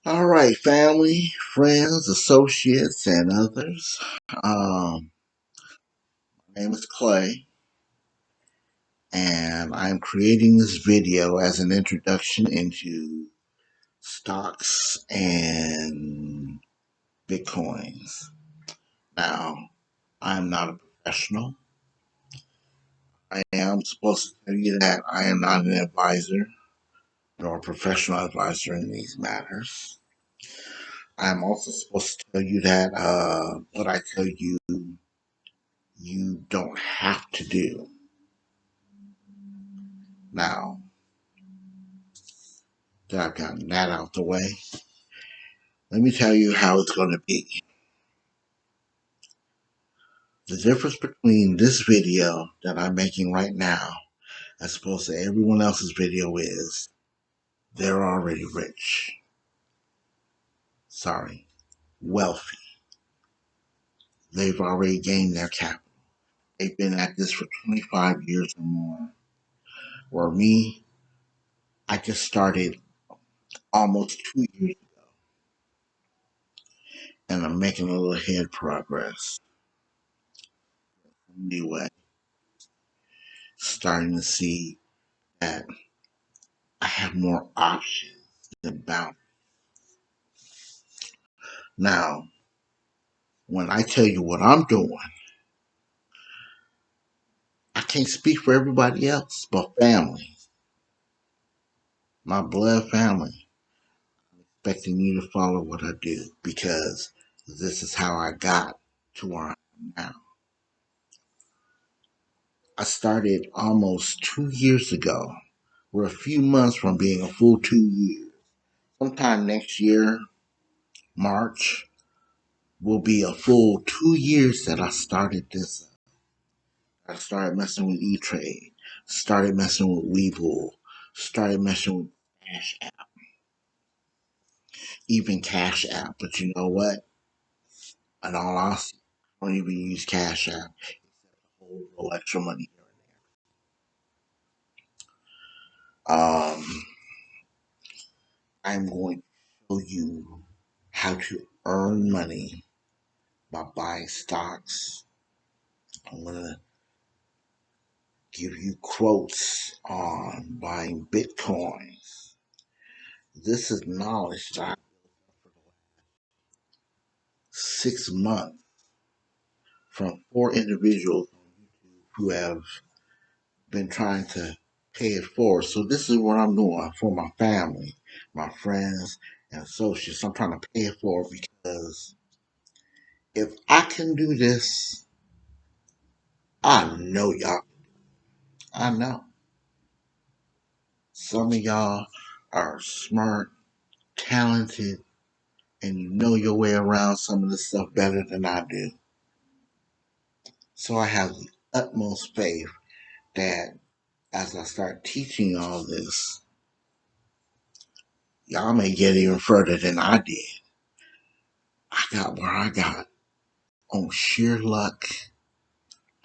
All right, family, friends, associates, and others. My name is Clay, and I'm creating this video as an introduction into stocks and bitcoins. Now, I'm not a professional. I am supposed to tell you that I am not an advisor nor a professional advisor in these matters. I'm also supposed to tell you that what I tell you, you don't have to do. Now that I've gotten that out the way, let me tell you how it's going to be. The difference between this video that I'm making right now as opposed to everyone else's video is they're already rich. Sorry, wealthy. They've already gained their capital. They've been at this for 25 years or more. Where me, I just started almost 2 years and I'm making a little head progress. Anyway, starting to see that I have more options than boundaries. Now, when I tell you what I'm doing, I can't speak for everybody else, but family, my blood family, expecting you to follow what I do because this is how I got to where I am now. I started almost 2 years ago. We're a few months from being a full 2 years. Sometime next year, March, will be a full 2 years that I started this. I started messing with E-Trade, started messing with Webull, started messing with Cash App, even Cash App. But you know what? In all honesty, I don't even use Cash App. Hold a little extra money here and there. I'm going to show you how to earn money by buying stocks. I'm going to give you quotes on buying Bitcoins. This is knowledge that I've 6 months from 4 individuals who have been trying to pay it forward. So this is what I'm doing for my family, my friends, and associates. I'm trying to pay it forward because if I can do this, I know y'all. I know some of y'all are smart, talented, and you know your way around some of this stuff better than I do. So I have the utmost faith that as I start teaching all this, y'all may get even further than I did. I got where I got on sheer luck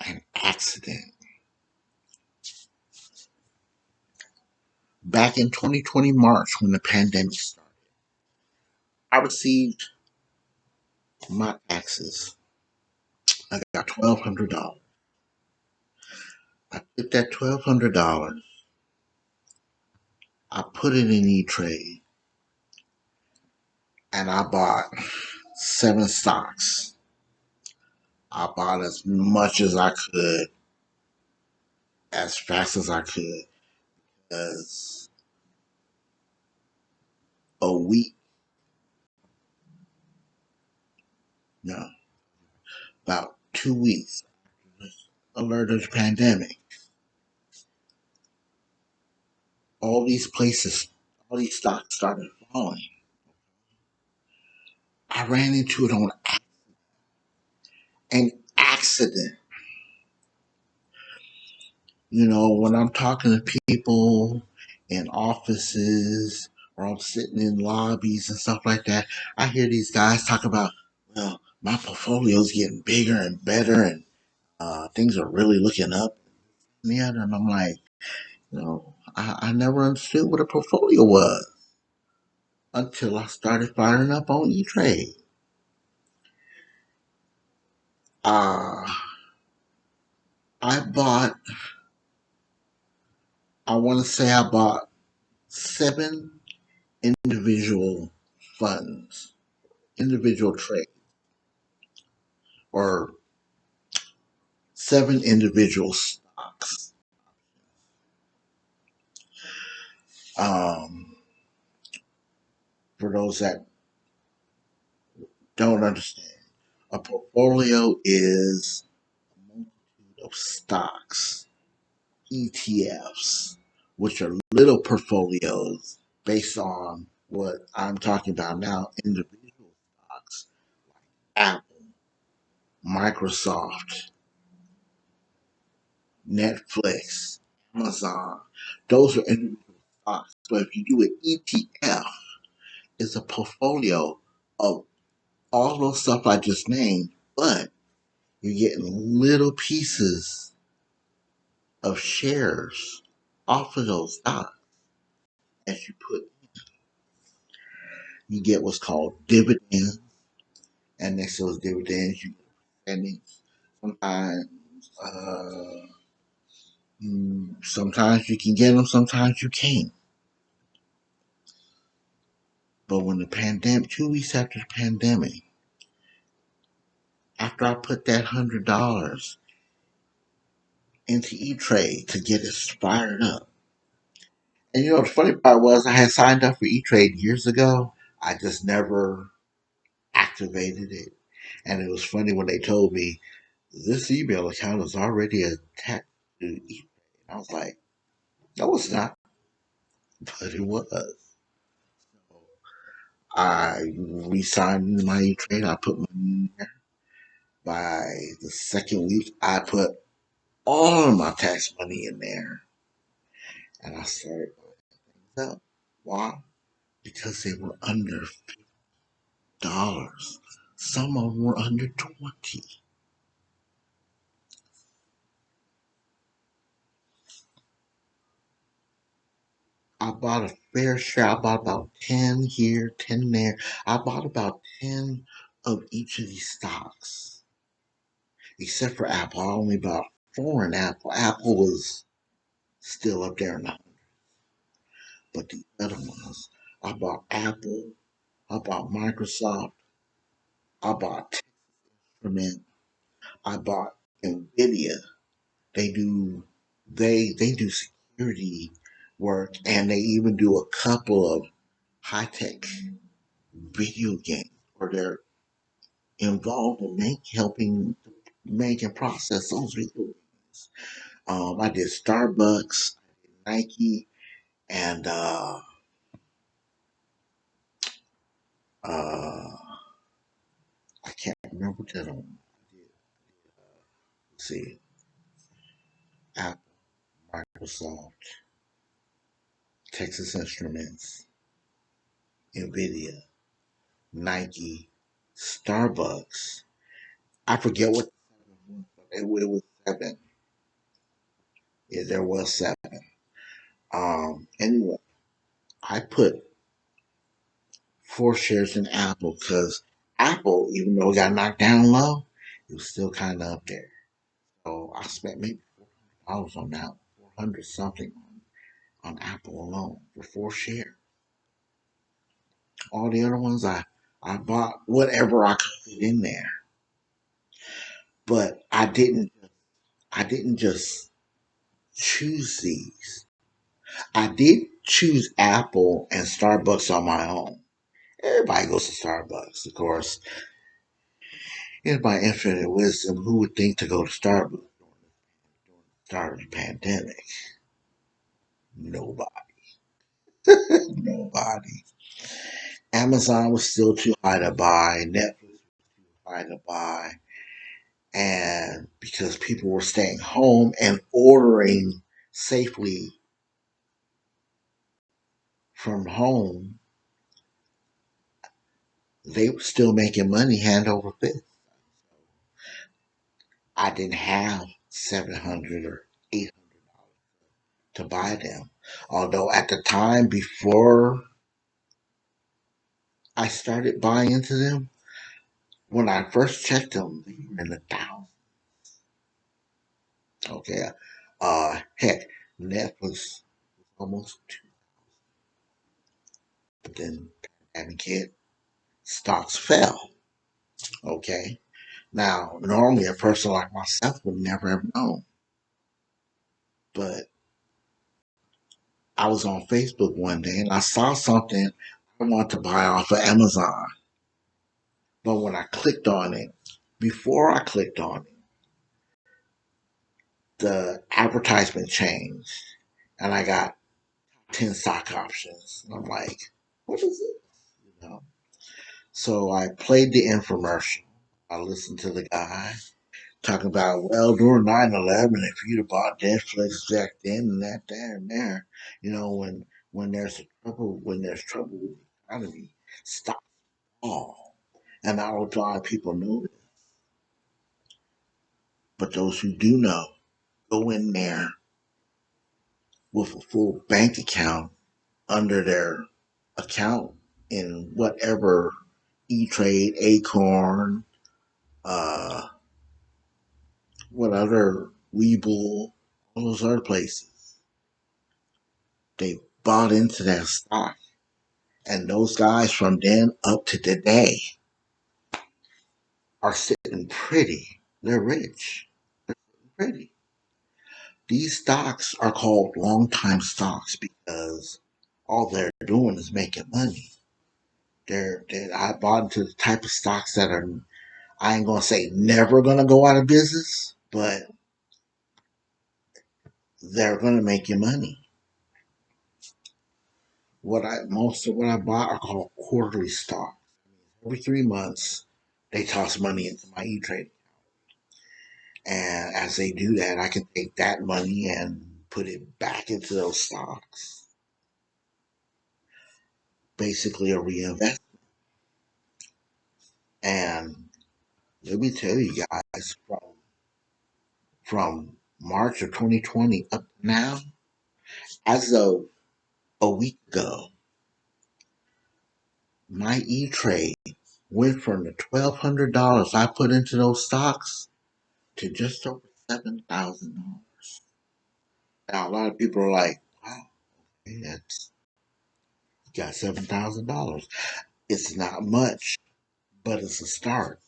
and accident. Back in 2020 March, when the pandemic started, I received my taxes. I got $1,200. I took that $1,200, I put it in E-Trade, and I bought 7 stocks. I bought as much as I could, as fast as I could, as a week, no, about 2 weeks alert of the pandemic. All these places, all these stocks started falling. I ran into it on an accident. You know, when I'm talking to people in offices or I'm sitting in lobbies and stuff like that, I hear these guys talk about, well, my portfolio's getting bigger and better and things are really looking up. Yeah, and I'm like, I never understood what a portfolio was. until I started firing up on E-Trade. Uh, I bought, I want to say I bought 7 individual funds, individual trades, or 7 individual stocks. Um, for those that don't understand, a portfolio is a multitude of stocks, ETFs, which are little portfolios based on what I'm talking about now, individual stocks, Apple, Microsoft, Netflix, Amazon. Those are individual stocks. But if you do an ETF, it's a portfolio of all those stuff I just named, but you're getting little pieces of shares off of those stocks as you put. You get what's called dividends, and next to those dividends, you get percentage. Sometimes, sometimes you can get them, sometimes you can't. But when the pandemic, 2 weeks after the pandemic, after I put that $100 into E-Trade to get it fired up, and the funny part was I had signed up for E-Trade years ago. I just never activated it. And it was funny when they told me this email account is already attached to E-Trade. I was like, no, it's not, but it was. So I re-signed my E-Trade. I put money in there. By the second week, I put all of my tax money in there, and I started buying up. Why? Because they were under $50. Some of them were under 20. I bought a fair share. I bought about 10 here, 10 there. I bought about 10 of each of these stocks. Except for Apple. I only bought 4 in Apple. Apple was still up there now. But the other ones, I bought Apple, I bought Microsoft, I bought Instrument, I bought Nvidia. They do they do security work, and they even do a couple of high tech video games where they're involved in helping make and process those video games. I did Starbucks, Nike, and uh, I can't remember the other one. Let's see, Apple, Microsoft, Texas Instruments, Nvidia, Nike, Starbucks. I forget what it was 7. Yeah, there was 7. Anyway, I put 4 shares in Apple because Apple, even though it got knocked down low, it was still kind of up there. So I spent maybe $400 on that, 400 something on Apple alone for 4 shares. All the other ones I bought whatever I could fit in there, but I didn't just choose these. I did choose Apple and Starbucks on my own. Everybody goes to Starbucks, of course. In my infinite wisdom, who would think to go to Starbucks during the start of the pandemic? Nobody. Nobody. Amazon was still too high to buy. Netflix was too high to buy. And because people were staying home and ordering safely from home, they were still making money hand over fist. I didn't have 700 or 800 to buy them. Although at the time before I started buying into them. When I first checked them, they were in the thousands. Okay. Heck, Netflix was almost two. But then pandemic hit, stocks fell. Okay. Now, normally a person like myself would never have known. But I was on Facebook one day and I saw something I wanted to buy off of Amazon. But when I clicked on it, before I clicked on it, the advertisement changed and I got 10 stock options. And I'm like, what is it? You know? So I played the infomercial. I listened to the guy talking about, well, during 9/11, if you'd have bought Netflix back then and that, there, and there, when there's trouble with the economy, stop all. And I don't know why people know it. But those who do know, go in there with a full bank account under their account in whatever E-Trade, Acorn, uh, what other Webull, all those other places. They bought into that stock. And those guys from then up to today are sitting pretty. They're rich. Pretty. These stocks are called long time stocks because all they're doing is making money. I bought into the type of stocks that are, I ain't gonna say never gonna go out of business, but they're gonna make you money. Most of what I bought are called quarterly stocks. Every 3 months, they toss money into my E-Trade. And as they do that, I can take that money and put it back into those stocks. Basically a reinvestment. And let me tell you guys, from March of 2020 up to now, as of a week ago, my E-Trade went from the $1,200 I put into those stocks to just over $7,000. Now, a lot of people are like, wow, that's, you got $7,000. It's not much, but it's a start.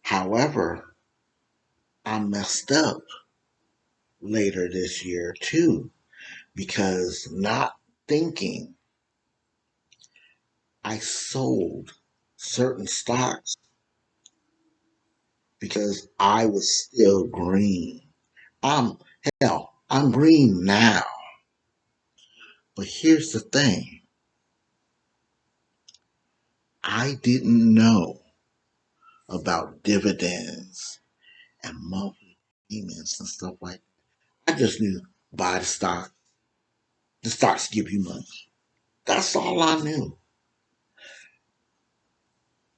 However, I messed up later this year too, because not thinking, I sold certain stocks because I was still green. I'm I'm green now. But here's the thing. I didn't know about dividends and monthly payments and stuff like that. I just knew buy the stock. The stocks give you money. That's all I knew.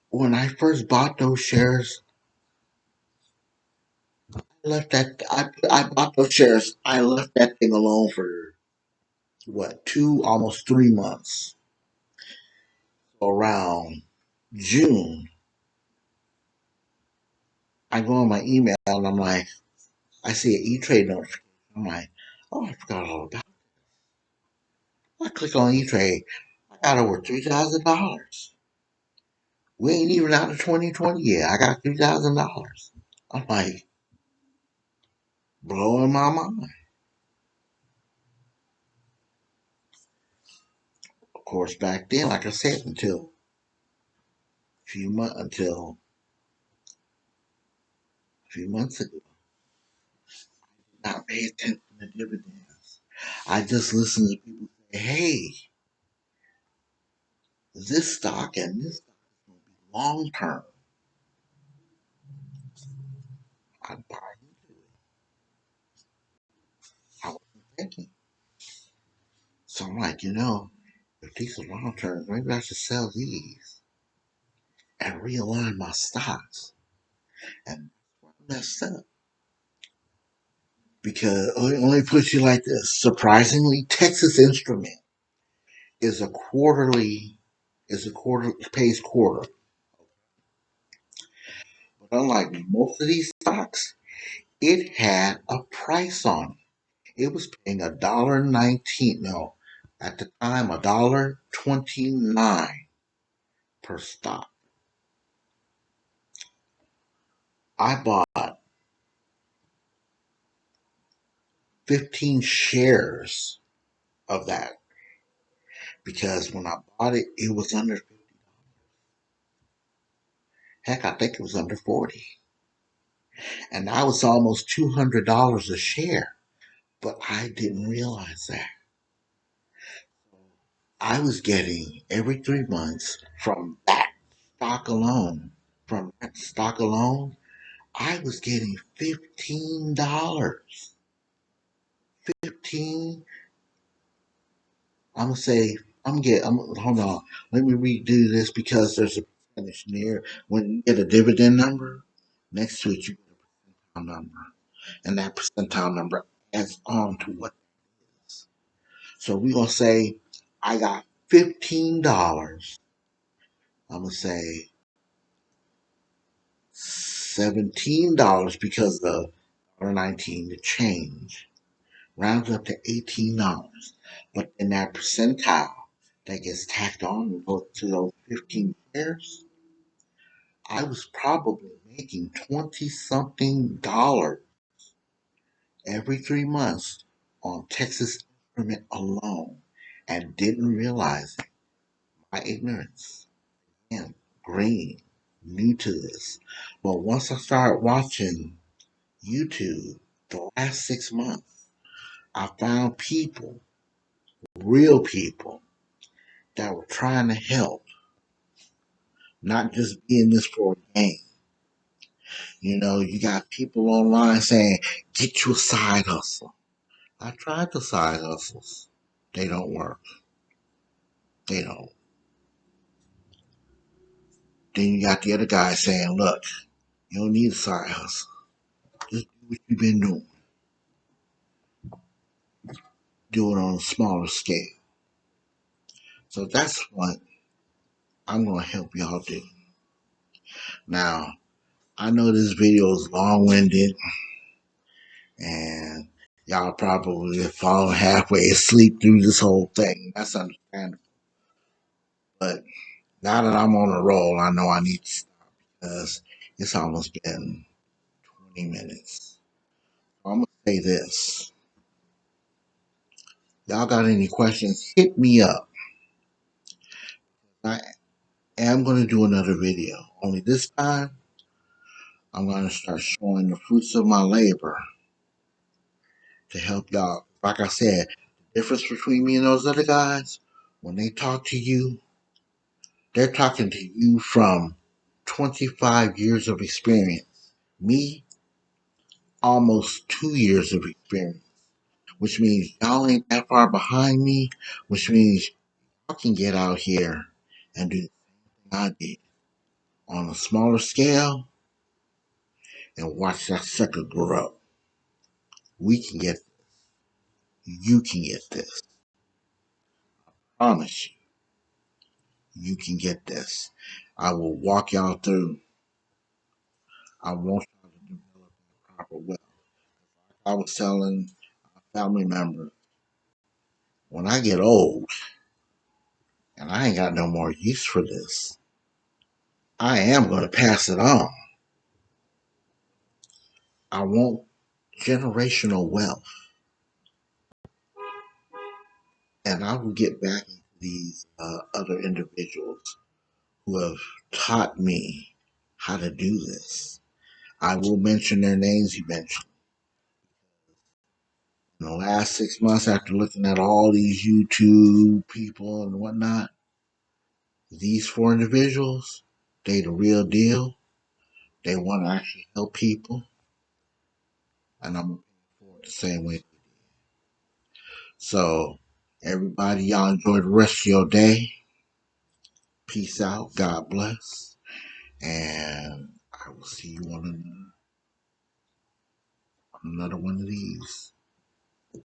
When I first bought those shares, I bought those shares. I left that thing alone for what, 2, almost 3 months. Around June, I go on my email and I'm like, I see an E-Trade notification. I'm like, oh, I forgot all about it. I click on E-Trade. I got over $3,000. We ain't even out of 2020 yet. I got $3,000. I'm like, blowing my mind. Of course, back then, like I said, until a few months ago, not pay attention to dividends. I just listen to people say, hey, this stock and this stock is going to be long term. I buy into it. I wasn't thinking. So I'm like, if these are long term, maybe I should sell these and realign my stocks. And I messed up. Because let me put you like this. Surprisingly, Texas Instrument is a quarterly It's a quarter, it pays quarter. But unlike most of these stocks, it had a price on it. It was paying $1.19. No, at the time, $1.29 per stock. I bought 15 shares of that because when I bought it, it was under 50. Heck, I think it was under 40. And now it's almost $200 a share. But I didn't realize that. I was getting every 3 months from that stock alone, I was getting $15. 15, I'm gonna say, hold on. Let me redo this because there's a percentage near. When you get a dividend number, next to it you get a percentile number. And that percentile number adds on to what it is. So we're gonna say I got $15. I'm gonna say $17 because the $1.19 the change rounds up to $18. But in that percentile that gets tacked on to those 15 shares, I was probably making 20 something dollars every 3 months on Texas Instrument alone and didn't realize it. My ignorance and green, new to this. But once I started watching YouTube the last 6 months, I found people, real people, that were trying to help, not just be in this for a game. You know, you got people online saying, get you a side hustle. I tried the side hustles. They don't work. They don't. Then you got the other guy saying, look, you don't need a side hustle. Just do what you've been doing. Do it on a smaller scale. So that's what I'm going to help y'all do. Now, I know this video is long-winded and y'all probably have fallen halfway asleep through this whole thing. That's understandable. But now that I'm on a roll, I know I need to stop because it's almost been 20 minutes. I'm going to say this. Y'all got any questions, hit me up. I am going to do another video. Only this time, I'm going to start showing the fruits of my labor to help y'all. Like I said, the difference between me and those other guys, when they talk to you, they're talking to you from 25 years of experience. Me, almost 2 years of experience, which means y'all ain't that far behind me, which means y'all can get out here and do the thing I did on a smaller scale and watch that sucker grow. We can get this. You can get this. I promise you. You can get this. I will walk y'all through. I want y'all to develop the proper way. I was telling a family member, when I get old and I ain't got no more use for this, I am going to pass it on. I want generational wealth. And I will get back to these other individuals who have taught me how to do this. I will mention their names eventually. In the last 6 months, after looking at all these YouTube people and whatnot, these four individuals, they the real deal. They want to actually help people, and I'm looking forward the same way. So, everybody, y'all enjoy the rest of your day. Peace out. God bless. And I will see you on another one of these.